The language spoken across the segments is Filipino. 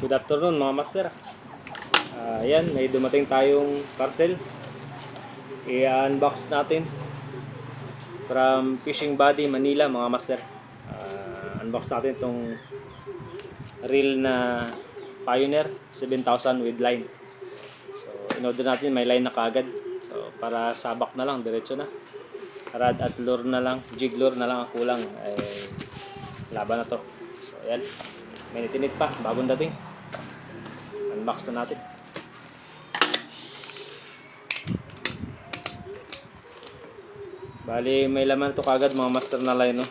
Good afternoon mga master. Ayan, may dumating tayong parcel. I-unbox natin from Fishing Buddy Manila mga master. Unbox natin itong reel na Pioneer 7000 with line. So in-order natin, may line na kaagad. So para sabak na lang, diretso na. Rod at lure na lang, jig lure na lang ang kulang. Ay laban na to. So ayan, may nitinit pa, bagong dating. Unbox na natin. Bali may laman to kagad mga master na line, no?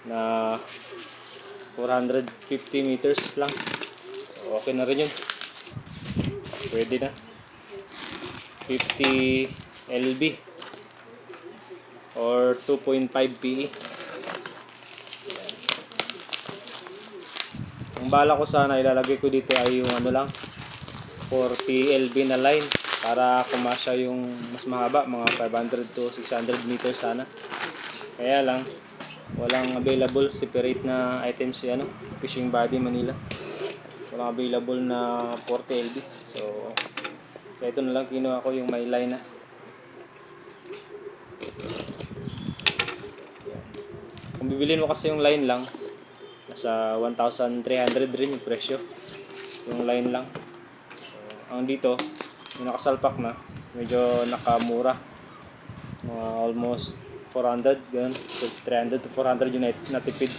Na 450 meters lang. So, okay na rin yun. Pwede na. 50 LB or 2.5 PE. Ang bala ko sana ilalagay ko dito ay yung ano lang, 40 LB na line para kumasya yung mas mahaba, mga 500 to 600 meters sana. Kaya lang walang available separate na items si ano, Fishing Buddy Manila. Walang available na 40 LB. So kaya ito na lang kinuha ko, yung may line na. Kung bibilin mo kasi yung line lang, nasa 1,300 rin yung presyo, yung line lang. So, ang dito, yung nakasalpak na, medyo nakamura, mga almost 400, ganun. So, 300 to 400 yung natipid.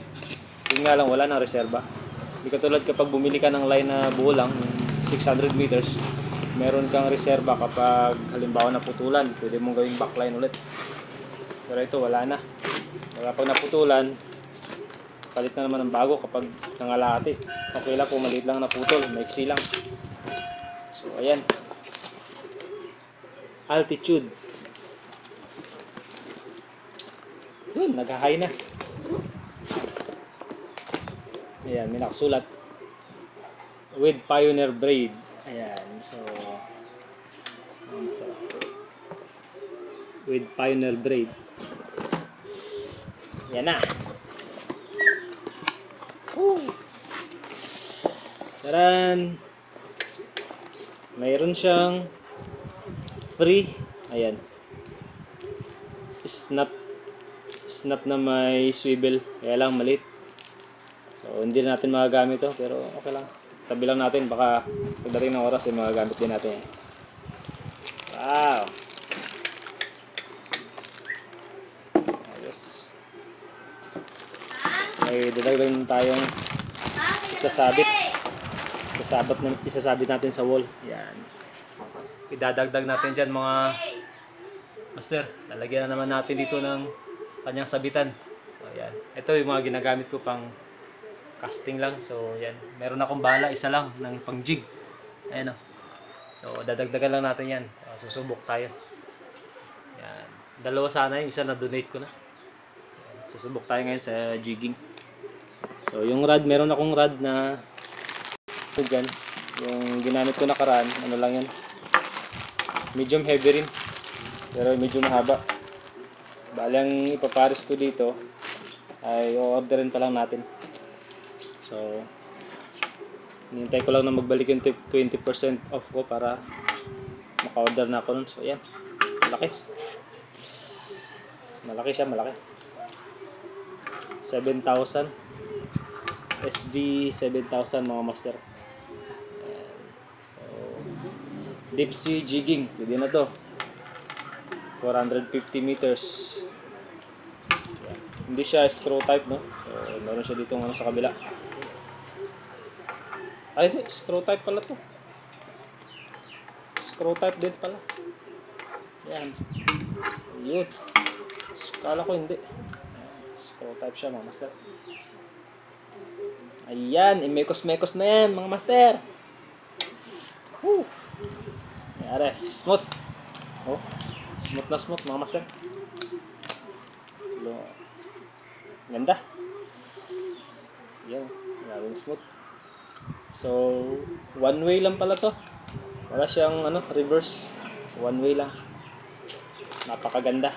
Yun nga lang, wala nang reserba. Hindi katulad kapag bumili ka ng line na buo lang, 600 meters, meron kang reserba kapag halimbawa naputulan, pwede mong gawing backline ulit. Pero ito wala na. Kapag naputulan, palit na naman ng bago kapag nangalati. Okay lang kung maliit lang naputol, maiksi lang. So ayan, altitude. Nag-high na. Ayan, may nakasulat with Pioneer braid. Ayan, so with Pioneer braid. Yan na. Taran. Mayroon siyang free. Ayan. Snap na may swivel. Kaya lang maliit. So hindi natin magagamit to, pero okay lang. Tabi lang natin, baka pagdating ng oras ay magagamit din natin. Wow. Ayos. May dadagdag tayong isasabit natin sa wall. Yan. Idadagdag natin dyan mga master. Lalagyan na naman natin dito ng kanyang sabitan. So yan. Ito yung mga ginagamit ko pang casting lang. So yan. Meron akong bala, isa lang ng pang jig. Ayan o. So dadagdagan lang natin yan. Susubok tayo. Yan. Dalawa sana yung isa na donate ko na. Susubok tayo ngayon sa jigging. So yung rod, meron akong rod na ito dyan. Yung ginamit ko nakaraan, ano lang yan, medium heavy rin, pero medyo mahaba. Bali ang ipapares ko dito ay o-orderin pa lang natin. So hinintay ko lang na magbalik yung 20% off ko para maka-order na ako nun. So yan, malaki siya, malaki. 7,000 SV 7,000 mga master. So deep sea jigging, pwede na to. 450 meters. Yan. Hindi siya screw type, no? So meron siya dito ano sa kabila. Ay hindi, screw type pala to. Screw type din pala. Yan. Yun. Kala ko hindi. Screw type siya mga master. Ayan, imekos-mekos na yan mga master. Yari, smooth. Oh, smooth na smooth mga master. Ganda. Yan, maraming smooth. So, one way lang pala to. Wala siyang ano, reverse. One way lang. Napakaganda.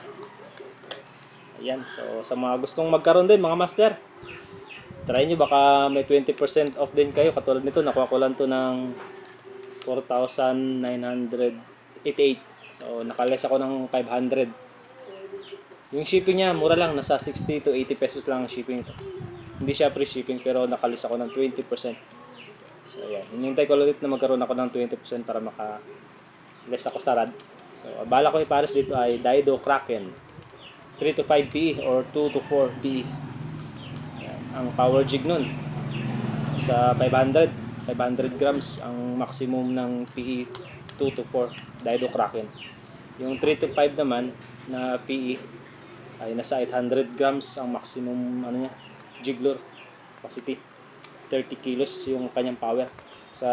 Ayan, so sa mga gustong magkaroon din mga master, try nyo, baka may 20% off din kayo. Katulad nito, nakuha ko lang to ng 4,988. So, nakaless ako ng 500. Yung shipping niya, mura lang. Nasa 60 to 80 pesos lang ang shipping to. Hindi siya free shipping, pero nakaless ako ng 20%. So, ayan. Hinihintay ko ulit na magkaroon ako ng 20% para maka-less ako sa rad. So, bala ko ipares dito ay Daido Kraken. 3 to 5 PE or 2 to 4 PE. Ayan. Ang power jig nun. Sa 500 grams ang maximum ng PE 2 to 4 Daido Kraken. Yung 3 to 5 naman na PE ay nasa 800 grams ang maximum ano niya, jig lure capacity. 30 kilos yung kanyang power. Sa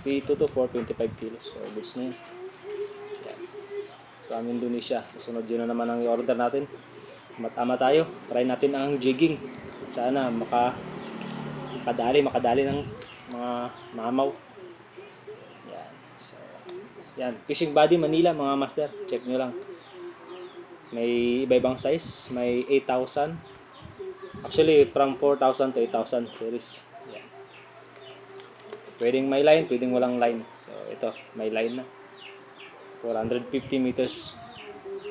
PE 2 to 4, 25 kilos. So, goods na yun. Yan. From Indonesia. Sa sunod yun na naman ang i-order natin. Matama tayo. Try natin ang jigging. Sana makadali ng mga mamaw. Yan. So, yan. Fishing Body Manila mga master. Check nyo lang. May iba-ibang size. May 8,000. Actually, from 4,000 to 8,000 series. Yan. Pwedeng may line, pwedeng walang line. So, ito. May line na. 450 meters.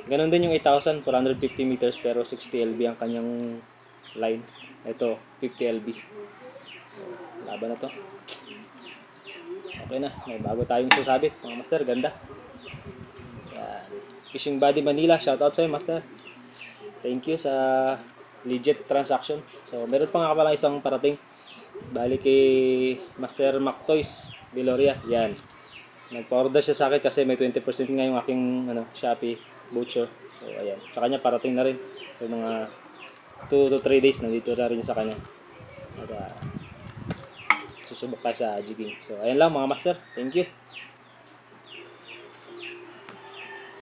Ganon din yung 8,000. 450 meters pero 60 LB ang kanyang line. Ito, 50 LB. So, laban na to. Okay na. May bago tayong sasabit. Mga master, ganda. Yan. Fishing Body Manila. Shoutout sa'yo, master. Thank you sa legit transaction. So, meron pa nga pala isang parating. Bali kay Master Mactoys Viloria. Yan. Nagpa-order siya sa akin kasi may 20% nga yung aking Shopee voucher. So, ayan. Sa kanya parating na rin. So, mga 2 to 3 days nandito na rin sa kanya. At susubok tayo sa jigging. So, ayan lang mga master. Thank you.